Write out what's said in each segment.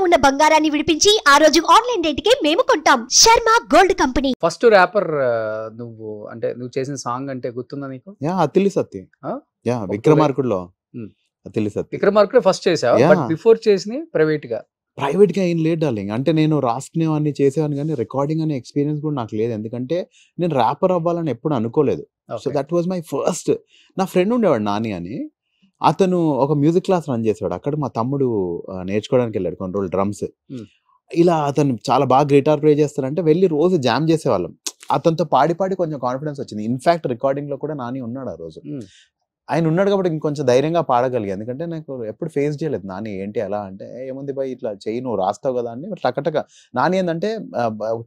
ఉన్న బంగారాన్ని విడిపించి ఆ రోజు ఆన్లైన్ రేటుకే మేము కొంటాం. Sharma gold company. First wrapper నువ్వు అంటే నువ్వు చేసిన సాంగ్ అంటే గుర్తుందా నీకు? అతిలి సత్తి. విక్రమార్కుడులో అతిలి సత్తి. విక్రమార్కుడు ఫస్ట్ చేసావు, బట్ బిఫోర్ చేసి ప్రైవేట్ గా ఏం లేదు డార్లింగ్. అంటే నేను రాసుకునేవాడిని చేసేవాడిని కానీ రికార్డింగ్ అనే ఎక్స్పీరియన్స్ కూడా నాకు లేదు. ఎందుకంటే నేను ర్యాపర్ అవ్వాలని ఎప్పుడు అనుకోలేదు. So that was my first. నా ఫ్రెండ్ ఉండేవాడు నాని అని, అతను ఒక మ్యూజిక్ క్లాస్ రన్ చేసేవాడు. అక్కడ మా తమ్ముడు నేర్చుకోవడానికి వెళ్ళాడు కొన్ని రోజులు డ్రమ్స్. ఇలా అతను చాలా బాగా గిటార్ ప్లే చేస్తారంటే వెళ్ళి రోజు జామ్ చేసేవాళ్ళం. అతనితో పాడి పాడి కొంచెం కాన్ఫిడెన్స్ వచ్చింది. ఇన్ఫాక్ట్ రికార్డింగ్ లో కూడా నాని ఉన్నాడు ఆ రోజు. ఆయన ఉన్నాడు కాబట్టి ఇంకొంచెం ధైర్యంగా పాడగలిగా. ఎందుకంటే నాకు ఎప్పుడు ఫేస్ చేయలేదు నాని. ఏంటి ఎలా అంటే ఏముంది బాయ్ ఇట్లా చెయ్యి, నువ్వు రాస్తావు కదా అని టకటక. నాని ఏంటంటే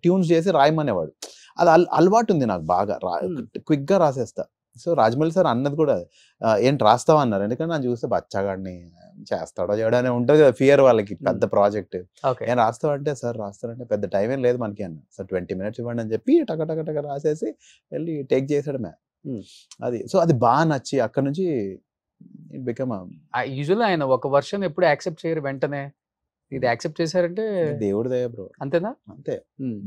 ట్యూన్స్ చేసి రాయమనేవాడు. అది అలవాటు ఉంది నాకు బాగా, క్విక్ గా రాసేస్తా. సో రాజమౌళి సార్ అన్నది కూడా ఏంటి రాస్తావా అన్నారు. ఎందుకంటే నన్ను చూస్తే బచ్చగాడిని చేస్తాడో చేయడో అని ఉంటుంది కదా ఫియర్ వాళ్ళకి. పెద్ద ప్రాజెక్ట్ ఏం రాస్తావంటే సార్ రాస్తారంటే పెద్ద టైం ఏం లేదు మనకి అన్న. సార్ 20 minutes ఇవ్వండి అని చెప్పి టక రాసేసి వెళ్ళి టేక్ చేసాడమే. అది సో అది బాగా నచ్చి అక్కడ నుంచి ఇట్ బికమ్. యూజువల్లీ ఆయన ఒక వర్షన్ ఎప్పుడు యాక్సెప్ట్ చేయరు వెంటనే. ఇది యాక్సెప్ట్ చేశారంటే దేవుడి దయ బ్రో. అంతేనా? అంతే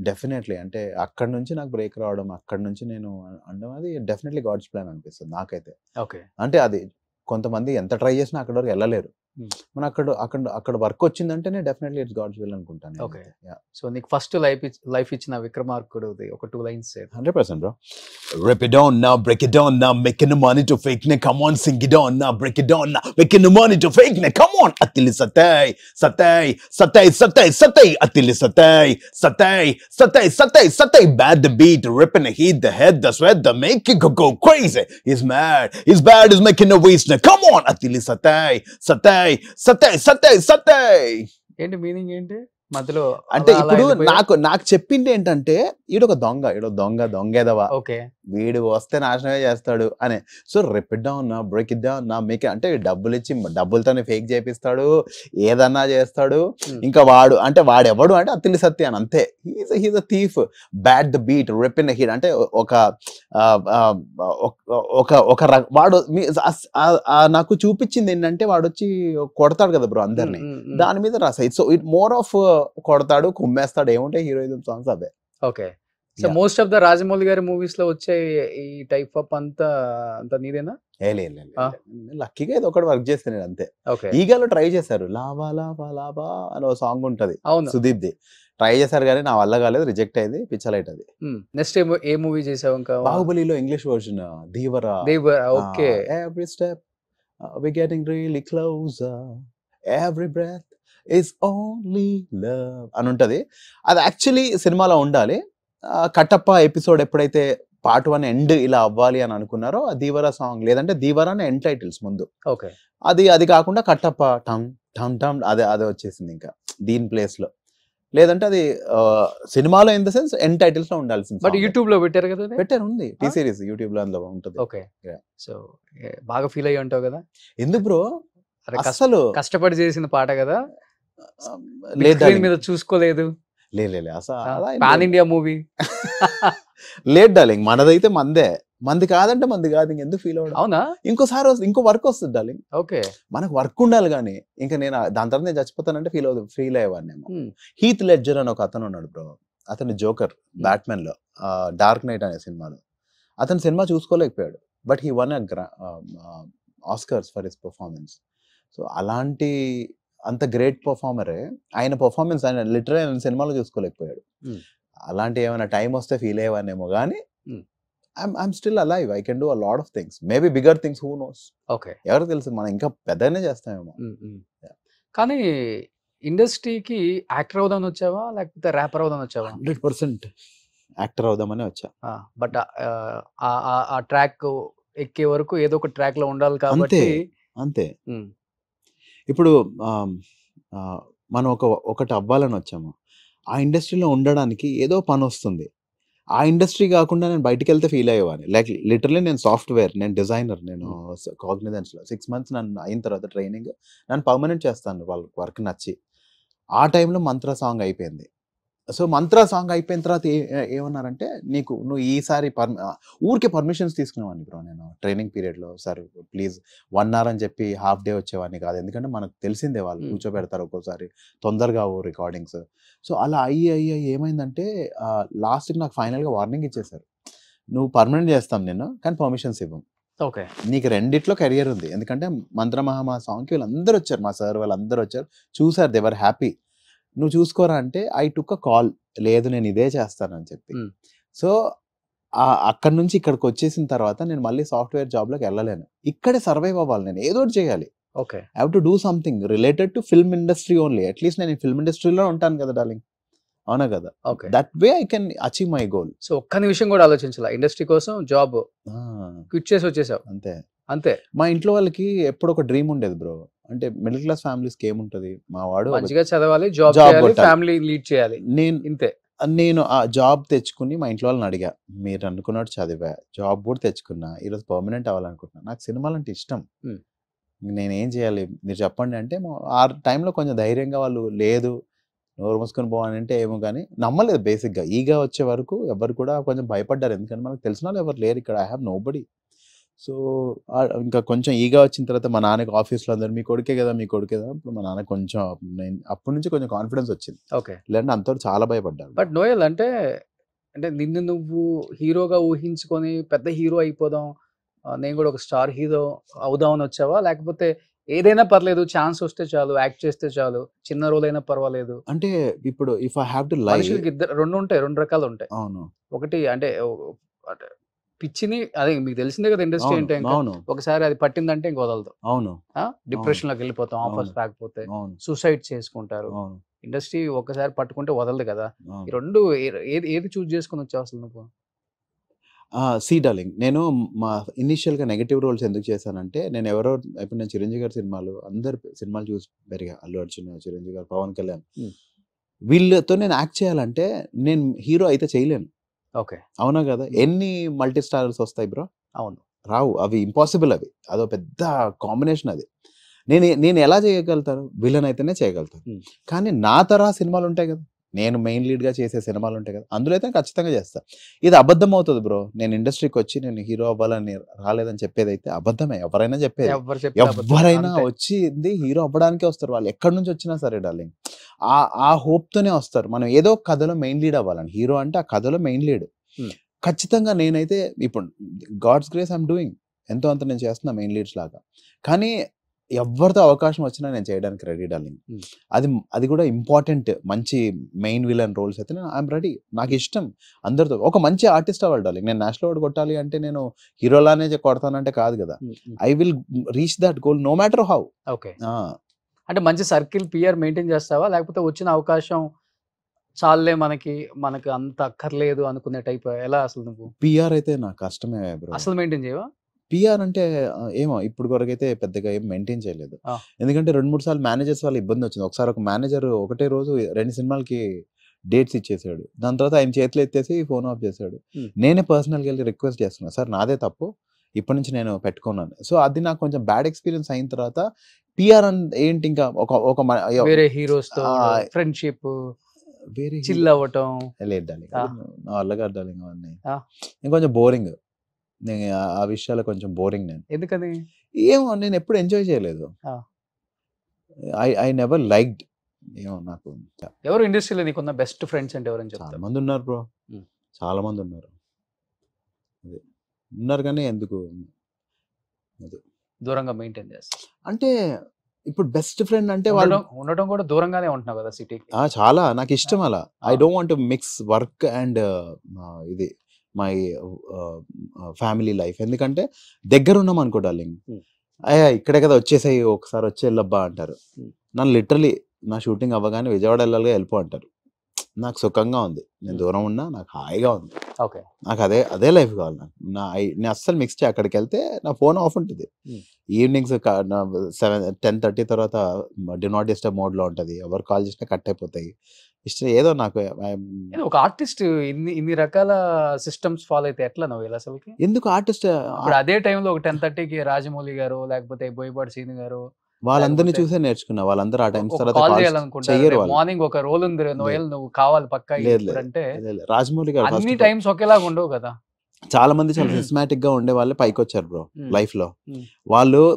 డెఫినెట్లీ. అంటే అక్కడ నుంచి నాకు బ్రేక్ రావడం, అక్కడ నుంచి నేను అనడం, అది డెఫినెట్లీ గాడ్స్ ప్లాన్ అనిపిస్తుంది నాకైతే. ఓకే. అంటే అది కొంతమంది ఎంత ట్రై చేసినా అక్కడ వరకు వెళ్ళలేరు. మన అక్కడ వర్క్ వచ్చిందంటేనే డెఫినెట్లీ ఇట్స్ గాడ్స్ విల్ అనుకుంటాను. ఓకే. సో నీకు ఫస్ట్ లైఫ్ ఇచ్చిన విక్రమార్కుడు ఒక 2 lines 100% bro. Rip it down now, break it down now, making the money to fake ne, come on sing it down now, break it down now, making the money to fake ne, come on. Atili satay satay satay satay satay atili satay satay satay satay satay, bad the beat, ripping the heat, the head, the sweat, the make it go crazy. He's mad, he's bad, he's making a waste now, come on. Atili satay satay satay satay satay. ఏంటి meaning ఏంటి మధ్యలో? అంటే ఇప్పుడు నాకు చెప్పింది ఏంటంటే ఈడొక దొంగేదవా, వీడు వస్తే నాశనమే చేస్తాడు అనే. సో రిప్ ఇట్ డౌన్ నా, బ్రేక్ ఇట్ డౌన్ నా, మేక్ అంటే డబ్బులు ఇచ్చి డబ్బులతోనే ఫేక్ చేపిస్తాడు, ఏదన్నా చేస్తాడు. ఇంకా వాడెవడు అంటే అతిలి సత్య అని, అంతే. He's a thief, bad the beat, rip in the heat. అంటే వాడు నాకు చూపించింది ఏంటంటే వాడు వచ్చి కొడతాడు కదా బ్రో అందరినీ, దాని మీద రాసాయి. సో ఇట్ మోర్ ఆఫ్ కొడతాడు, కుమ్మేస్తాడు, ఏముంటాయి heroism songs away. Okay. So most of the Rajamouli గారి మూవీస్ లో వచ్చే ఈ టైప్ ఆఫ్ అంతా నీదేనా? లక్కీగా ఇది ఒకటి వర్క్ చేస్తాను నేను, అంతే. ఈగాలో ట్రై చేశారు, లావా లావా లావా అని ఒక సాంగ్ ఉంటది సుదీప్ ది, ట్రై చేశారు కానీ నా వల్ల కాలేదు, రిజెక్ట్ అయింది, పిచ్చలైట్ అది. నెక్స్ట్ ఏ మూవీ చేసావు ఇంకా? బాహుబలిలో English version Dheevara. Okay. Every step we getting really closer, every breath is only love అని ఉంటది. అది యాక్చువల్లీ సినిమాలో ఉండాలి. కట్టప్ప ఎపిసోడ్ ఎప్పుడైతే పార్ట్ 1 ఎండ్ ఇలా అవ్వాలి అని అనుకున్నారో ఆ దీవరా సాంగ్, లేదంటే దీవరా అనే ఎండ్ టైటిల్స్ ముందు, అది కాకుండా కట్టప్ప టమ్ టమ్ టమ్ అదే వచ్చేసింది ఇంకా దీని ప్లేస్ లో. లేదంటే అది సినిమాలో in the sense end titles లో ఉండాల్సింది. బట్ యూట్యూబ్ లో పెట్టారు కదా? పెట్టారు, ఉంది టీ సిరీస్ యూట్యూబ్ లో, అందులో ఉంటుంది. ఓకే. సో బాగా ఫీల్ అయ్యి ఉంటావు కదా? ఎందుకు బ్రో, అసలు కష్టపడి చేసిన పాట కదా, చూసుకోలేదు. పాన్ ఇండియా మూవీ లేదు డార్లింగ్, మనదైతే మంది కాదంటే మంది కాదు, ఇంకెందుకు ఫీల్ అవ్వడం? అవునా? ఇంకోసారి ఇంకో వర్క్ వస్తుంది డార్లింగ్. ఓకే. మనకు వర్క్ ఉండాలి కానీ ఇంకా నేను దాని తర్వాత నేను చచ్చిపోతానంటే ఫీల్ అయ్యేవాడినేమో. హీత్ లెడ్జర్ అని ఒక అతను ఉన్నాడు బ్రో, అతను జోకర్ బ్యాట్మెన్ లో, డార్క్ నైట్ అనే సినిమాలో. అతను సినిమా చూసుకోలేకపోయాడు, but he won Oscars for his performance. So అలాంటి అంత గ్రేట్ పర్ఫార్మరే, ఆయన పర్ఫార్మెన్స్ ఆయన లిటరల్ ఆయన సినిమాలో చూసుకోలేకపోయాడు. అలాంటి ఏమైనా టైం వస్తే ఫీల్ అయ్యేవానేమో కానీ I'm still alive, I can do a lot of things, maybe bigger things, who knows. Okay. ఎవరు తెలుసు, మనం ఇంకా పెద్దగానే చేస్తామేమో. కానీ ఇండస్ట్రీకి యాక్టర్ అవుదామని వచ్చావా లేకపోతే ర్యాపర్ అవుదామని వచ్చావా? 100% యాక్టర్ అవుదామని వచ్చా. బట్ ఆ ట్రాక్ ఎక్కే వరకు ఏదో ఒక ట్రాక్ లో ఉండాలి కాబట్టి అంతే. ఇప్పుడు మనం ఒకటి అవ్వాలని వచ్చాము, ఆ ఇండస్ట్రీలో ఉండడానికి ఏదో పని వస్తుంది. ఆ ఇండస్ట్రీ కాకుండా నేను బయటికి వెళ్తే ఫీల్ అయ్యేవాడిని. లైక్ లిటరలీ నేను సాఫ్ట్వేర్, నేను డిజైనర్, నేను కాగ్నిజెన్స్లో 6 months నన్ను అయిన తర్వాత ట్రైనింగ్ నన్ను పర్మనెంట్ చేస్తాను వాళ్ళ వర్క్ నచ్చి. ఆ టైంలో మంత్ర సాంగ్ అయిపోయింది, సో మంత్ర సాంగ్ అయిపోయిన తర్వాత ఏమన్నారంటే నువ్వు ఈసారి ఊరికే పర్మిషన్స్ తీసుకునేవాడిని బ్రో. నేను ట్రైనింగ్ పీరియడ్లో సార్ ప్లీజ్ 1 hour అని చెప్పి హాఫ్ డే వచ్చేవాడిని కాదు, ఎందుకంటే మనకు తెలిసిందే వాళ్ళు కూర్చోబెడతారు ఒక్కోసారి, తొందరగా రికార్డింగ్స్. సో అలా అయ్యి ఏమైందంటే లాస్ట్కి నాకు ఫైనల్గా వార్నింగ్ ఇచ్చేసారు, నువ్వు పర్మనెంట్ చేస్తాం నేను కానీ పర్మిషన్స్ ఇవ్వం, ఓకే నీకు రెండిట్లో కెరియర్ ఉంది. ఎందుకంటే మంత్రమహా సాంగ్కి వీళ్ళందరూ వచ్చారు, మా సార్ వాళ్ళందరూ వచ్చారు, చూసారు, దేవర్ హ్యాపీ. నువ్వు చూసుకోరా అంటే ఐ టుక్ అ కాల్, లేదు నేను ఇదే చేస్తానని చెప్పి. సో అక్కడ నుంచి ఇక్కడికి వచ్చేసిన తర్వాత నేను మళ్ళీ సాఫ్ట్వేర్ జాబ్లోకి వెళ్ళలేను, ఇక్కడే సర్వైవ్ అవ్వాలి, నేను ఏదో ఒకటి చేయాలి. Okay, I have to do something related to film industry only. At least నేను ఫిల్మ్ ఇండస్ట్రీలో ఉంటాను కదా డార్లింగ్, అవునా కదా? Okay, that way I can achieve my goal. So ఒక్క నిమిషం కూడా ఆలోచించాల, ఇండస్ట్రీ కోసం జాబ్ క్విట్ చేసి వచ్చేసావు అంతే. అంతే. మా ఇంట్లో వాళ్ళకి ఎప్పుడు ఒక డ్రీమ్ ఉండేది బ్రో, అంటే మిడిల్ క్లాస్ ఫ్యామిలీస్కి ఏముంటుంది, మా వాడు మంచిగా చదవాలి, జాబ్ చేయాలి, ఫ్యామిలీ లీడ్ చేయాలి, నేను ఆ జాబ్ తెచ్చుకుని మా ఇంట్లో వాళ్ళని అడిగా, మీరు అనుకున్నట్టు చదివా, జాబ్ కూడా తెచ్చుకున్నా, ఈరోజు పర్మనెంట్ అవ్వాలనుకుంటున్నా, నాకు సినిమాలు అంటే ఇష్టం, నేనేం చేయాలి మీరు చెప్పండి అంటే, ఆ టైంలో కొంచెం ధైర్యంగా వాళ్ళు లేదు నోరు మూసుకొని పోవాలని అంటే ఏమో కానీ నమ్మలేదు. బేసిక్గా ఈగా వచ్చే వరకు ఎవరు కూడా కొంచెం భయపడ్డారు, ఎందుకంటే మనకు తెలిసిన వాళ్ళు ఎవరు లేరు ఇక్కడ, I have nobody. So ఇంకా కొంచెం ఈగా వచ్చిన తర్వాత మా నాన్నకి ఆఫీస్లో అందరు మీ కొడుకే కదా మీ కొడుకే కదా, ఇప్పుడు మా నాన్న కొంచెం అప్పటి నుంచి కొంచెం కాన్ఫిడెన్స్ వచ్చింది. ఓకే, లేదంటే అంతా చాలా భయపడ్డారు. బట్ నోయల్ అంటే నిన్ను నువ్వు హీరోగా ఊహించుకొని పెద్ద హీరో అయిపోదాం, నేను కూడా ఒక స్టార్ హీరో అవుదామని వచ్చావా, లేకపోతే ఏదైనా పర్లేదు ఛాన్స్ వస్తే చాలు, యాక్ట్ చేస్తే చాలు, చిన్న రోల్ అయినా పర్వాలేదు? అంటే ఇప్పుడు if I have to live రెండు రకాలు ఉంటాయి. అవును, ఒకటి అంటే పిచ్చిని, అదే మీకు తెలిసిందే కదా ఇండస్ట్రీ అంటే, ఒకసారి అది పట్టిందంటే ఇంక వదలదు. అవును, డిప్రెషన్ లోకి వెళ్ళిపోతాం, ఆఫర్స్ రాకపోతే సూసైడ్ చేసుకుంటారు. ఇండస్ట్రీ ఒక్కసారి పట్టుకుంటే వదలదు కదా. ఈ రెండు ఏది చూస్ చేసుకుని వచ్చావు అసలు నువ్వు? సీ డార్లింగ్, నేను మా ఇనిషియల్గా నెగటివ్ రోల్స్ ఎందుకు చేశానంటే, నేను ఇప్పుడు నేను చిరంజీవి గారి సినిమాలు అందరు సినిమాలు చూసి పెరిగా, అల్లు అర్జున్, చిరంజీవి గారు, పవన్ కళ్యాణ్, వీళ్ళతో నేను యాక్ట్ చేయాలంటే నేను హీరో అయితే చేయలేను. ఓకే, అవునా కదా? ఎన్ని మల్టీ స్టారర్స్ వస్తాయి బ్రో? అవును, రావు, అవి ఇంపాసిబుల్, అదో పెద్ద కాంబినేషన్. అది నేను ఎలా చేయగలుగుతాను, విలన్ అయితేనే చేయగలుగుతాను. కానీ నా తరహా సినిమాలు ఉంటాయి కదా, నేను మెయిన్ లీడ్గా చేసే సినిమాలు ఉంటాయి కదా, అందులో అయితే ఖచ్చితంగా చేస్తాను. ఇది అబద్ధం అవుతుంది బ్రో, నేను ఇండస్ట్రీకి వచ్చి నేను హీరో అవ్వాలని రాలేదని చెప్పేది అయితే అబద్ధమే. ఎవరైనా చెప్పేది, ఎవరైనా వచ్చింది హీరో అవ్వడానికే వస్తారు, వాళ్ళు ఎక్కడి నుంచి వచ్చినా సరే డార్లింగ్, ఆ హోప్తోనే వస్తారు. మనం ఏదో కథలో మెయిన్ లీడ్ అవ్వాలని, హీరో అంటే ఆ కథలో మెయిన్ లీడ్. ఖచ్చితంగా నేనైతే ఇప్పుడు గాడ్స్ గ్రేస్ ఐఎమ్ డూయింగ్, ఎంతో అంత నేను చేస్తున్నా మెయిన్ లీడ్స్ లాగా. కానీ ఎవరితో అవకాశం వచ్చినా నేను చేయడానికి రెడీ డార్లింగ్. అది కూడా ఇంపార్టెంట్, మంచి మెయిన్ విలన్ రోల్స్ అయితే ఐఎమ్ రెడీ. నాకు ఇష్టం అందరితో ఒక మంచి ఆర్టిస్ట్ అవ్వాలి డార్లింగ్. నేను నేషనల్ అవార్డు కొట్టాలి అంటే నేను హీరోలానే కొడతానంటే కాదు కదా. I will reach that goal no matter how. Okay, అంటే మంచి సర్కిల్ పిఆర్ మెయింటైన్ చేస్తావా, లేకపోతే వచ్చిన అవకాశం చాలే మనకి అంత అక్కర్లేదు అనుకునే టైప్? ఎలా అసలు నువ్వు? పిఆర్ అయితే నాకు కష్టమే బ్రో, అసలు మెయింటైన్ చేయవా? పిఆర్ అంటే ఏమో ఇప్పుడు వరకైతే పెద్దగా ఏం మెయింటైన్ చేయలేదు. ఎందుకంటే 2-3 సార్లు మేనేజర్స్ వాళ్ళ ఇబ్బంది వచ్చింది. ఒకసారి ఒక మేనేజర్ ఒకటే రోజు 2 సినిమాలకి డేట్స్ ఇచ్చేసాడు. దాని తర్వాత ఆయన చేతిలో ఎత్తేసి ఫోన్ ఆఫ్ చేశాడు. నేనే పర్సనల్గా వెళ్ళి రిక్వెస్ట్ చేస్తున్నా, సార్ నాదే తప్పు, ఇప్పటి నుంచి నేను పెట్టుకున్నాను. సో అది నాకు కొంచెం బ్యాడ్ ఎక్స్పీరియన్స్ అయిన తర్వాత పిఆర్ ఏంటి, ఇంకా ఒక వేరే హీరోస్ తో ఫ్రెండ్షిప్, వేరే చిల్ అవ్వటం లేదు డార్లింగ్, నా వల్లగా డార్లింగ్ అవన్నీ ఇంకొంచెం బోరింగ్. నేను ఆ విషయాలు కొంచెం బోరింగ్. నేను ఎందుకని ఏమో నేను ఎప్పుడు ఎంజాయ్ చేయలేదు. I never liked. ఏమో నాకు ఎవరు ఇండస్ట్రీలో నీకున్న బెస్ట్ ఫ్రెండ్స్ అంటే ఎవరని చెప్తారు? చాలా మంది ఉన్నారు బ్రో, చాలా మంది ఉన్నారు. ఉన్నారు కానీ ఎందుకు దూరంగా మెయింటైన్ చేస్తారు అంటే? ఇప్పుడు బెస్ట్ ఫ్రెండ్ అంటే వాళ్ళు ఉండటం కూడా దూరంగానే ఉంటున్నావు కదా సిటీకి. చాలా నాకు ఇష్టం అలా. I don't want to mix work and ఇది మై ఫ్యామిలీ లైఫ్. ఎందుకంటే దగ్గర ఉన్నాం అనుకో డార్లింగ్, అయ్యా ఇక్కడే కదా వచ్చేసాయి, ఒకసారి వచ్చి వెళ్ళబ్బా అంటారు. నన్ను లిటరలీ నా షూటింగ్ అవ్వగానే విజయవాడ వెళ్ళాలిగా వెళ్ళిపో అంటారు. నాకు సుఖంగా ఉంది, నేను దూరం ఉన్నా నాకు హాయిగా ఉంది. ఓకే, నాకు అదే లైఫ్ కావాలి. నేను అస్సలు మిక్స్ చేయ. అక్కడికి వెళ్తే నా ఫోన్ ఆఫ్ ఉంటుంది. ఈవినింగ్స్ 10:30 తర్వాత డి నాట్ డిస్టర్బ్ మోడ్లో ఉంటుంది. ఎవరు కాల్ చేసినా కట్ అయిపోతాయి. ఇష్టం ఏదో నాకు. ఒక ఆర్టిస్ట్ ఇన్ని రకాల సిస్టమ్స్ ఫాలో అయితే ఎట్లా నువ్వు అసలుకి? ఎందుకు ఆర్టిస్ట్ ఇప్పుడు అదే టైంలో ఒక 10:30కి రాజమౌళి గారు లేకపోతే బోయపాటి సీని గారు వాళ్ళందరినీ లేకపోతే చూసే నేర్చుకున్నా. వాళ్ళందరూ ఆ టైమ్స్ ఒక తర్వాత కాల్ కాల్స్ చేయాలనుకుంటారు, చెయ్యరు రేపు వాళ్ళు. మార్నింగ్ ఒక రోల్ ఉంది రే లేదు నోయల్ నువ్వు కావాలి పక్కా లేదు ఇప్పుడు లేదు అంటే లేదు. రాజమౌళి గారు ఫస్ట్ అన్ని ఆఫ్ ఆల్ టైమ్స్ ఒకేలాగా ఉండవు కదా. చాలా మంది చాలా సిస్టమాటిక్ గా ఉండే వాళ్ళే పైకి వచ్చారు బ్రో ఉమ్, లైఫ్ లో. ఉమ్,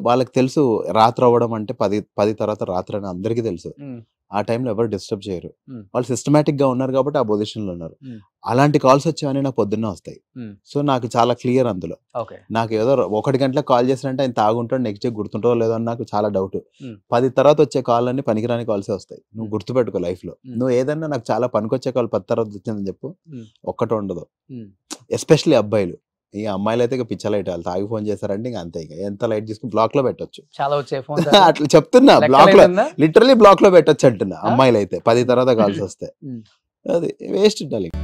వాళ్ళకి తెలుసు రాత్రి అవ్వడం అంటే 10 తర్వాత రాత్రి అని అందరికీ తెలుసు. ఉమ్, ఆ టైంలో ఎవరు డిస్టర్బ్ చేయరు. ఉమ్, వాళ్ళు సిస్టమాటిక్ గా ఉన్నారు కాబట్టి ఆ పొజిషన్ లో ఉన్నారు. ఉమ్, అలాంటి కాల్స్ వచ్చేవని నాకు పొద్దున్నే వస్తాయి. ఉమ్. సో నాకు చాలా క్లియర్ అందులో. ఓకే. నాకు ఏదో 1 గంటలకు కాల్ చేసినంటే ఆయన తాగుంటాడు, నెక్స్ట్ డే గుర్తుంటాడో లేదో అని నాకు చాలా డౌట్. ఉమ్, 10 తర్వాత వచ్చే కాల్ అన్ని పనికిరాని కాల్సే వస్తాయి. నువ్వు ఉమ్, గుర్తుపెట్టుకో లైఫ్ లో. ఉమ్, నువ్వు ఏదన్నా నాకు చాలా పనికొచ్చే కాల్ 10 తర్వాత వచ్చిందని చెప్పు, ఉమ్, ఒక్కటి ఉండదు. ఉమ్. ఎస్పెషల్లీ అబ్బాయిలు. ఈ అమ్మాయిలు అయితే ఇక పిచ్చ లైట్, వాళ్ళు తాగి ఫోన్ చేశారంటే ఇంకా అంతే. ఇక ఎంత లైట్ తీసుకుని బ్లాక్ లో పెట్టొచ్చు. చాలా వచ్చాయి ఫోన్స్ అట్లా అట్లా చెప్తున్నా, బ్లాక్ లో లెక్కలేదుందా? లిటరలీ బ్లాక్ లో పెట్టొచ్చు అంటున్నా. ఆ? అమ్మాయిలు అయితే 10 తర్వాత కాల్స్ వస్తాయి. ఉమ్. అది వేస్ట్ డార్లింగ్.